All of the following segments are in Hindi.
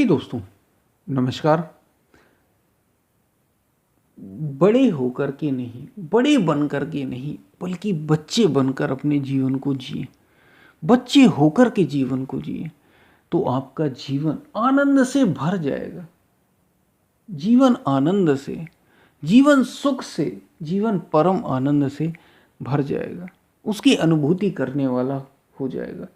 दोस्तों, नमस्कार। बड़े होकर के नहीं, बड़े बनकर के नहीं, बल्कि बच्चे बनकर अपने जीवन को जिए। बच्चे होकर के जीवन को जिए तो आपका जीवन आनंद से भर जाएगा। जीवन आनंद से, जीवन सुख से, जीवन परम आनंद से भर जाएगा। उसकी अनुभूति करने वाला हो जाएगा।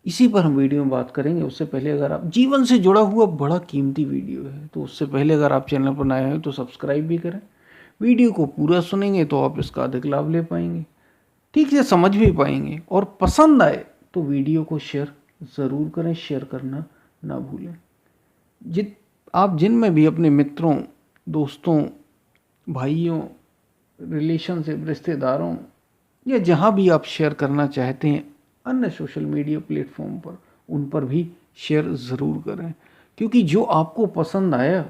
इसी पर हम वीडियो में बात करेंगे। उससे पहले अगर आप जीवन से जुड़ा हुआ बड़ा कीमती वीडियो है तो उससे पहले अगर आप चैनल पर नए हैं तो सब्सक्राइब भी करें। वीडियो को पूरा सुनेंगे तो आप इसका अधिक लाभ ले पाएंगे, ठीक से समझ भी पाएंगे, और पसंद आए तो वीडियो को शेयर ज़रूर करें। शेयर करना ना भूलें। आप जिनमें भी अपने मित्रों, दोस्तों, भाइयों, रिलेशनशिप, रिश्तेदारों या जहाँ भी आप शेयर करना चाहते हैं अन्य सोशल मीडिया प्लेटफॉर्म पर, उन पर भी शेयर ज़रूर करें। क्योंकि जो आपको पसंद आया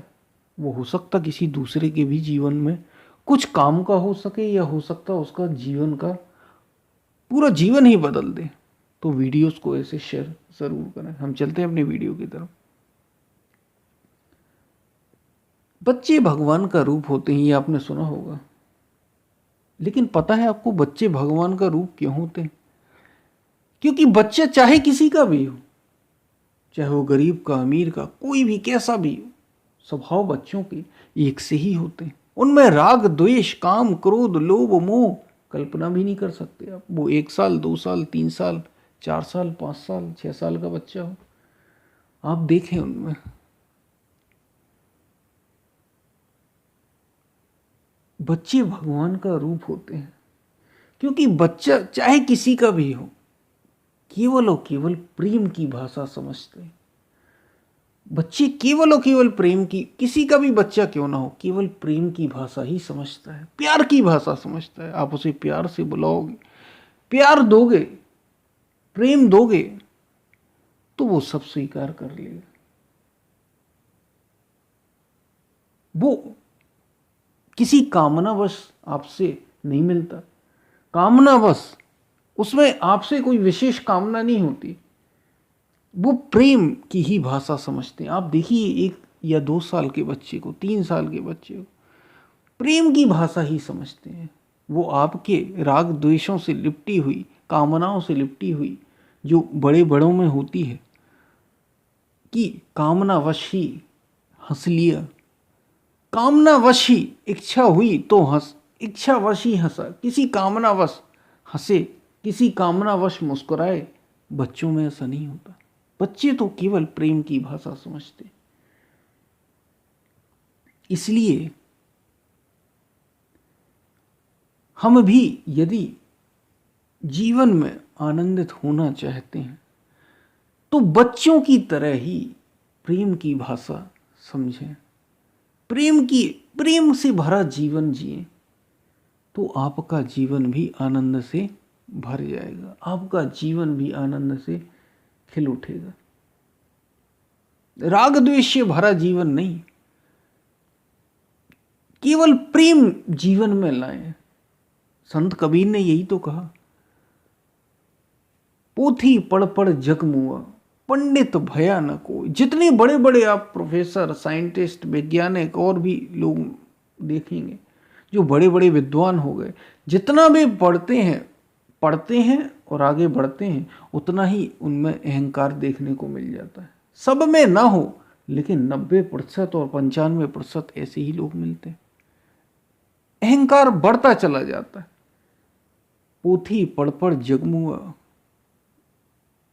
वो हो सकता किसी दूसरे के भी जीवन में कुछ काम का हो सके, या हो सकता उसका जीवन का पूरा जीवन ही बदल दे। तो वीडियोस को ऐसे शेयर ज़रूर करें। हम चलते हैं अपनी वीडियो की तरफ। बच्चे भगवान का रूप होते हैं, ये आपने सुना होगा। लेकिन पता है आपको बच्चे भगवान का रूप क्यों होते हैं? क्योंकि बच्चा चाहे किसी का भी हो, चाहे वो गरीब का, अमीर का, कोई भी कैसा भी हो, स्वभाव बच्चों के एक से ही होते हैं। उनमें राग, द्वेष, काम, क्रोध, लोभ, मोह कल्पना भी नहीं कर सकते आप। वो 1 साल, 2 साल, 3 साल, 4 साल, 5 साल, 6 साल का बच्चा हो, आप देखें उनमें बच्चे भगवान का रूप होते हैं। क्योंकि बच्चा चाहे किसी का भी हो, केवल और केवल प्रेम की भाषा समझते हैं। बच्चे केवल और केवल प्रेम की, किसी का भी बच्चा क्यों ना हो, केवल प्रेम की भाषा ही समझता है, प्यार की भाषा समझता है। आप उसे प्यार से बुलाओगे, प्यार दोगे, प्रेम दोगे तो वो सब स्वीकार कर लेगा। वो किसी कामनावश आपसे नहीं मिलता। कामनावश उसमें आपसे कोई विशेष कामना नहीं होती। वो प्रेम की ही भाषा समझते हैं। आप देखिए 1 या 2 साल के बच्चे को, 3 साल के बच्चे को प्रेम की भाषा ही समझते हैं। वो आपके राग द्वेषों से लिपटी हुई, कामनाओं से लिपटी हुई जो बड़े बड़ों में होती है कि कामनावश ही हंस लिया, कामनावश ही इच्छा हुई तो हंस, इच्छावश ही हंसा, किसी कामनावश हंसे, किसी कामनावश मुस्कुराए। बच्चों में ऐसा नहीं होता। बच्चे तो केवल प्रेम की भाषा समझते। इसलिए हम भी यदि जीवन में आनंदित होना चाहते हैं तो बच्चों की तरह ही प्रेम की भाषा समझें, प्रेम से भरा जीवन जिए तो आपका जीवन भी आनंद से भर जाएगा। आपका जीवन भी आनंद से खिल उठेगा। राग द्वेष से भरा जीवन नहीं, केवल प्रेम जीवन में लाएं। संत कबीर ने यही तो कहा, पोथी पढ़ पढ़ जग मुआ, पंडित भया न कोई। जितने बड़े बड़े आप प्रोफेसर, साइंटिस्ट, वैज्ञानिक और भी लोग देखेंगे जो बड़े बड़े विद्वान हो गए, जितना भी पढ़ते हैं और आगे बढ़ते हैं, उतना ही उनमें अहंकार देखने को मिल जाता है। सब में ना हो, लेकिन 90% और 95% ऐसे ही लोग मिलते हैं। अहंकार बढ़ता चला जाता है। पोथी पढ़ पढ़ जगमुआ,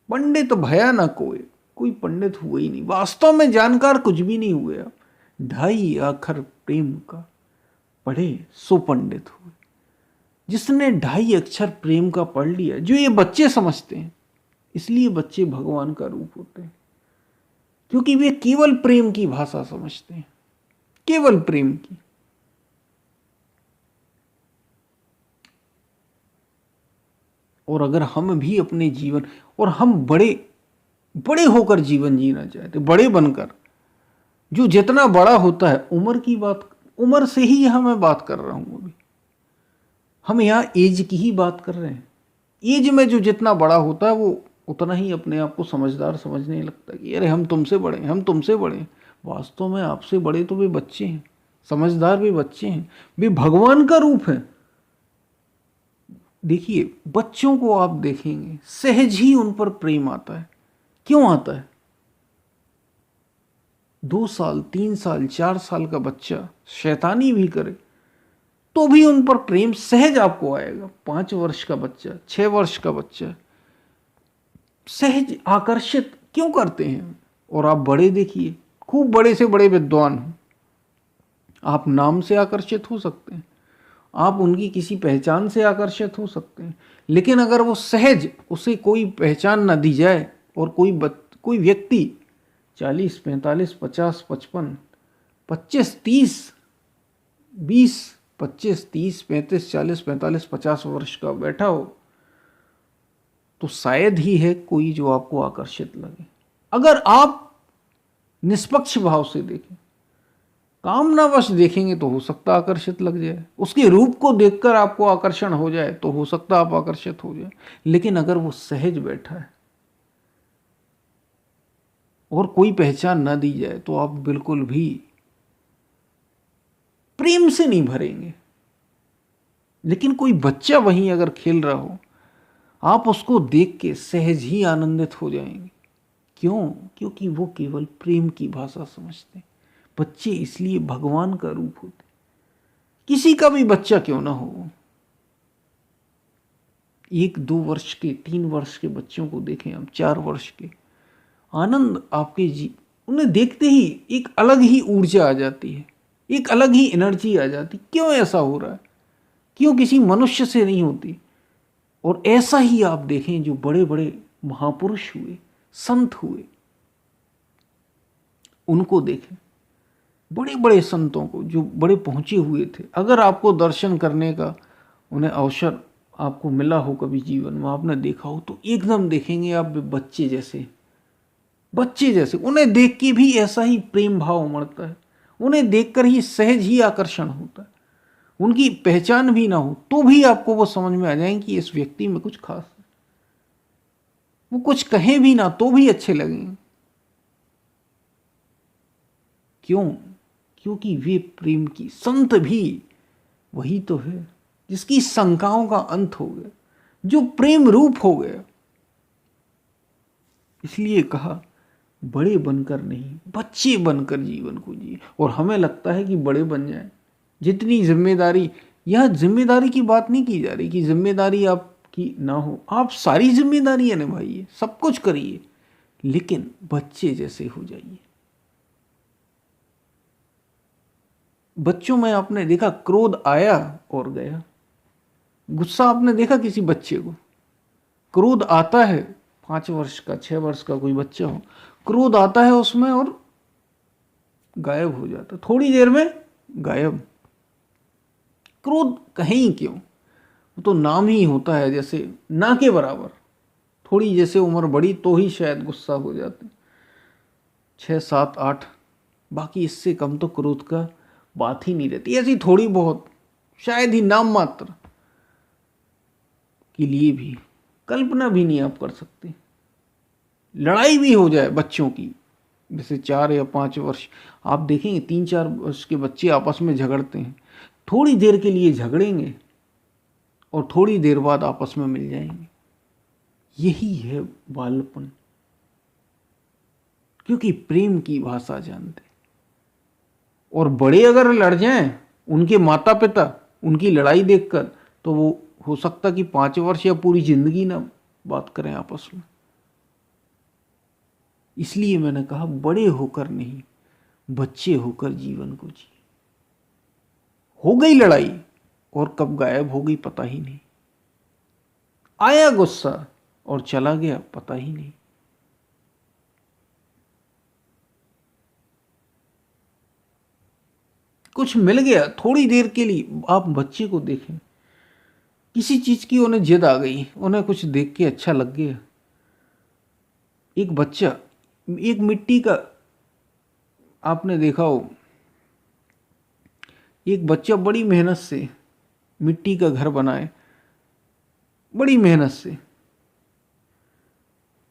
पंडित भया ना कोई। कोई पंडित हुआ ही नहीं, वास्तव में जानकार कुछ भी नहीं हुए आप। 2.5 अक्षर प्रेम का पढ़े सो पंडित हुए। जिसने 2.5 अक्षर प्रेम का पढ़ लिया, जो ये बच्चे समझते हैं, इसलिए बच्चे भगवान का रूप होते हैं। क्योंकि वे केवल प्रेम की भाषा समझते हैं, केवल प्रेम की। और अगर हम भी अपने जीवन, और हम बड़े होकर जीवन जीना चाहते, बड़े बनकर, जो जितना बड़ा होता है, उम्र की बात, उम्र से ही यहां मैं बात कर रहा हूं। अभी हम यहां एज की ही बात कर रहे हैं। एज में जो जितना बड़ा होता है वो उतना ही अपने आप को समझदार समझने लगता है कि अरे हम तुमसे बड़े हैं, हम तुमसे बड़े हैं। वास्तव में आपसे बड़े तो वे बच्चे हैं, समझदार भी बच्चे हैं, वे भगवान का रूप है। देखिए बच्चों को आप देखेंगे सहज ही उन पर प्रेम आता है। क्यों आता है? 2 साल 3 साल 4 साल का बच्चा शैतानी भी करे तो भी उन पर प्रेम सहज आपको आएगा। 5 वर्ष का बच्चा, 6 वर्ष का बच्चा सहज आकर्षित क्यों करते हैं? और आप बड़े देखिए, खूब बड़े से बड़े विद्वान हो, आप नाम से आकर्षित हो सकते हैं, आप उनकी किसी पहचान से आकर्षित हो सकते हैं, लेकिन अगर वो सहज, उसे कोई पहचान ना दी जाए और कोई व्यक्ति 40 45 50 55 25 30 20 25 30 35 40 45 50 वर्ष का बैठा हो तो शायद ही है कोई जो आपको आकर्षित लगे। अगर आप निष्पक्ष भाव से देखें, कामनावश देखेंगे तो हो सकता आकर्षित लग जाए, उसके रूप को देखकर आपको आकर्षण हो जाए तो हो सकता आप आकर्षित हो जाए। लेकिन अगर वो सहज बैठा है और कोई पहचान ना दी जाए तो आप बिल्कुल भी प्रेम से नहीं भरेंगे। लेकिन कोई बच्चा वहीं अगर खेल रहा हो, आप उसको देख के सहज ही आनंदित हो जाएंगे। क्यों? क्योंकि वो केवल प्रेम की भाषा समझते। बच्चे इसलिए भगवान का रूप होते, किसी का भी बच्चा क्यों ना हो। 1 2 वर्ष के, 3 वर्ष के बच्चों को देखें हम, 4 वर्ष के, आनंद आपके उन्हें देखते ही एक अलग ही ऊर्जा आ जाती है, एक अलग ही एनर्जी आ जाती। क्यों ऐसा हो रहा है? क्यों किसी मनुष्य से नहीं होती? और ऐसा ही आप देखें जो बड़े बड़े महापुरुष हुए, संत हुए, उनको देखें, बड़े बड़े संतों को जो बड़े पहुंचे हुए थे। अगर आपको दर्शन करने का उन्हें अवसर आपको मिला हो कभी जीवन में, आपने देखा हो, तो एकदम देखेंगे आप बच्चे जैसे, बच्चे जैसे। उन्हें देख के भी ऐसा ही प्रेम भाव उमड़ता है, उन्हें देखकर ही सहज ही आकर्षण होता है। उनकी पहचान भी ना हो तो भी आपको वो समझ में आ जाएंगे कि इस व्यक्ति में कुछ खास है। वो कुछ कहें भी ना तो भी अच्छे लगेंगे। क्यों? क्योंकि वे प्रेम की संत भी वही तो है जिसकी शंकाओं का अंत हो गया, जो प्रेम रूप हो गया। इसलिए कहा बड़े बनकर नहीं, बच्चे बनकर जीवन को जिए। और हमें लगता है कि बड़े बन जाएं, जितनी जिम्मेदारी, यह जिम्मेदारी की बात नहीं की जा रही कि जिम्मेदारी आपकी ना हो, आप सारी जिम्मेदारियां निभाइए, सब कुछ करिए, लेकिन बच्चे जैसे हो जाइए। बच्चों में आपने देखा क्रोध आया और गया। गुस्सा आपने देखा किसी बच्चे को? क्रोध आता है, 5 वर्ष का 6 वर्ष का कोई बच्चा हो, क्रोध आता है उसमें और गायब हो जाता, थोड़ी देर में गायब। क्रोध कहीं क्यों? वो तो नाम ही होता है जैसे ना के बराबर। थोड़ी जैसे उम्र बढ़ी तो ही शायद गुस्सा हो जाते, 6 7 8, बाकी इससे कम तो क्रोध का बात ही नहीं रहती। ऐसी थोड़ी बहुत, शायद ही नाम मात्र के लिए भी कल्पना भी नहीं आप कर सकते। लड़ाई भी हो जाए बच्चों की, जैसे 4 या 5 वर्ष, आप देखेंगे 3 4 वर्ष के बच्चे आपस में झगड़ते हैं, थोड़ी देर के लिए झगड़ेंगे और थोड़ी देर बाद आपस में मिल जाएंगे। यही है बालपन, क्योंकि प्रेम की भाषा जानते। और बड़े अगर लड़ जाएं, उनके माता पिता उनकी लड़ाई देखकर, तो वो हो सकता कि 5 वर्ष या पूरी जिंदगी ना बात करें आपस में। इसलिए मैंने कहा बड़े होकर नहीं, बच्चे होकर जीवन को जिए। हो गई लड़ाई और कब गायब हो गई पता ही नहीं, आया गुस्सा और चला गया पता ही नहीं। कुछ मिल गया थोड़ी देर के लिए। आप बच्चे को देखें, किसी चीज की उन्हें जिद आ गई, उन्हें कुछ देख के अच्छा लग गया। एक बच्चा, एक मिट्टी का, आपने देखा हो, एक बच्चा बड़ी मेहनत से मिट्टी का घर बनाए, बड़ी मेहनत से,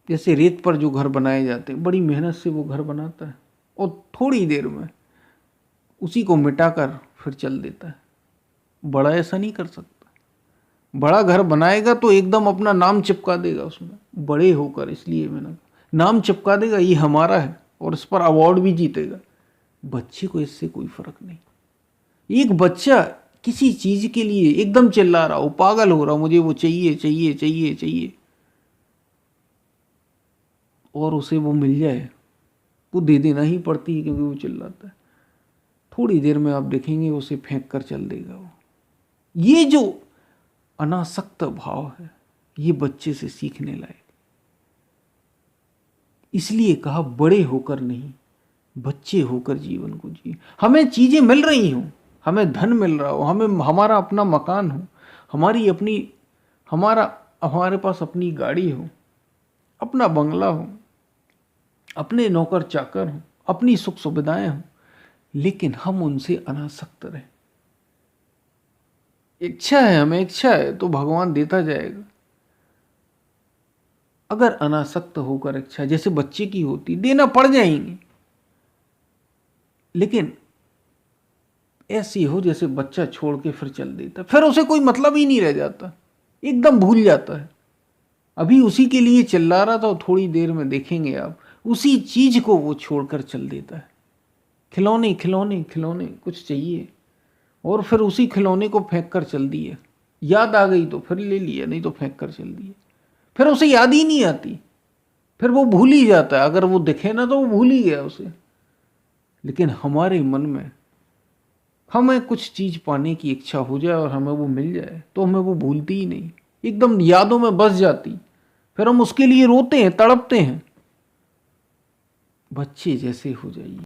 जैसे रेत पर जो घर बनाए जाते हैं, बड़ी मेहनत से वो घर बनाता है और थोड़ी देर में उसी को मिटाकर फिर चल देता है। बड़ा ऐसा नहीं कर सकता। बड़ा घर बनाएगा तो एकदम अपना नाम चिपका देगा उसमें, बड़े होकर, इसलिए मैंने नाम चिपका देगा, ये हमारा है, और इस पर अवार्ड भी जीतेगा। बच्चे को इससे कोई फर्क नहीं। एक बच्चा किसी चीज के लिए एकदम चिल्ला रहा हो, पागल हो रहा हो, मुझे वो चाहिए चाहिए चाहिए चाहिए, और उसे वो मिल जाए, वो दे देना ही पड़ती है क्योंकि वो चिल्लाता है। थोड़ी देर में आप देखेंगे उसे फेंक कर चल देगा वो। ये जो अनासक्त भाव है, ये बच्चे से सीखने लायक। इसलिए कहा बड़े होकर नहीं, बच्चे होकर जीवन को जिए। हमें चीजें मिल रही हों, हमें धन मिल रहा हो, हमें हमारा अपना मकान हो, हमारे पास अपनी गाड़ी हो, अपना बंगला हो, अपने नौकर चाकर हो, अपनी सुख सुविधाएं हो, लेकिन हम उनसे अनासक्त रहे। इच्छा है, हमें इच्छा है तो भगवान देता जाएगा। अगर अनासक्त होकर इच्छा जैसे बच्चे की होती, देना पड़ जाएंगे, लेकिन ऐसी हो जैसे बच्चा छोड़ के फिर चल देता, फिर उसे कोई मतलब ही नहीं रह जाता, एकदम भूल जाता है। अभी उसी के लिए चिल्ला रहा था, थोड़ी देर में देखेंगे आप उसी चीज को वो छोड़कर चल देता है। खिलौने खिलौने खिलौने कुछ चाहिए, और फिर उसी खिलौने को फेंक कर चल दिए। याद आ गई तो फिर ले लिया, नहीं तो फेंक कर चल दिए। फिर उसे याद ही नहीं आती, फिर वो भूल ही जाता है। अगर वो दिखे ना तो वो भूल ही गया उसे। लेकिन हमारे मन में हमें कुछ चीज पाने की इच्छा हो जाए और हमें वो मिल जाए तो हमें वो भूलती ही नहीं, एकदम यादों में बस जाती। फिर हम उसके लिए रोते हैं, तड़पते हैं। बच्चे जैसे हो जाइए।